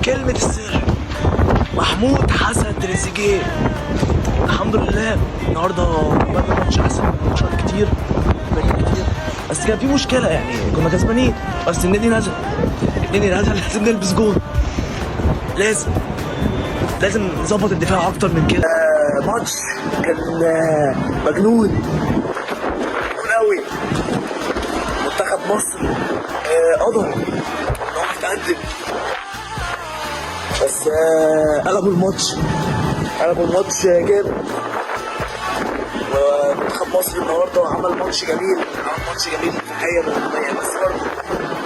كلمة السر محمود حسن تريزيجيه. الحمد لله النهارده عملنا ماتش احسن من ماتشات كتير بس كان في مشكلة، يعني كنا كسبانين بس النادي نزل لازم نلبس جول، لازم نظبط الدفاع اكتر من كده. ماتش كان مجنون قوي. منتخب مصر قدر ان هو يتقدم بس قلبوا الماتش جامد. ومنتخب مصر النهارده عمل ماتش جميل الحقيقه، بس برضه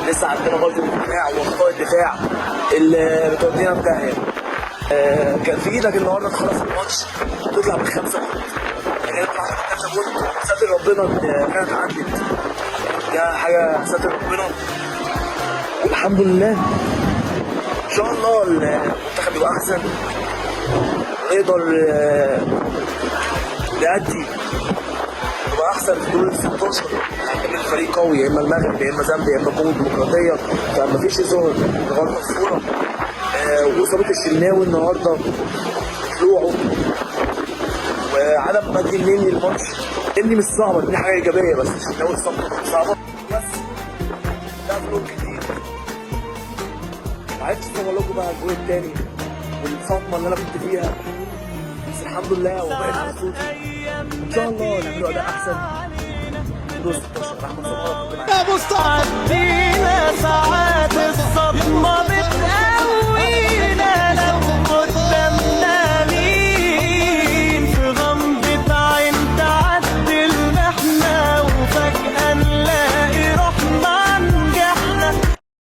لسه عندنا برضه الدفاع واخطاء الدفاع اللي بتودينا في داهيه. كان في ايدك النهارده تخلص الماتش تطلع بالخمسه بونت، يعني تطلع بالخمسه بونت ستر ربنا كانت عدت، ده حاجه ستر ربنا والحمد لله. ان شاء الله المنتخب يبقى احسن ونقدر نأدي يبقى احسن في دور ال 16. يعني الفريق قوي، يا اما المغرب يا اما زامبيا يا اما الكونغو الديمقراطيه، فمفيش هزار النهارده الصوره. واصابه الشناوي النهارده طلوعه وعدم مد النني الماتش. النني مش صعبه، دي حاجه ايجابيه، بس الشناوي اصابته صعبه. بس ده فلوق كتير. معرفتش اصور لكم بقى الجول التاني والصدمه اللي انا كنت فيها، بس الحمد لله وبقيت على صوتي. ان شاء الله نعملوا اداء احسن في دور 16. احمد صلاح يا مستعد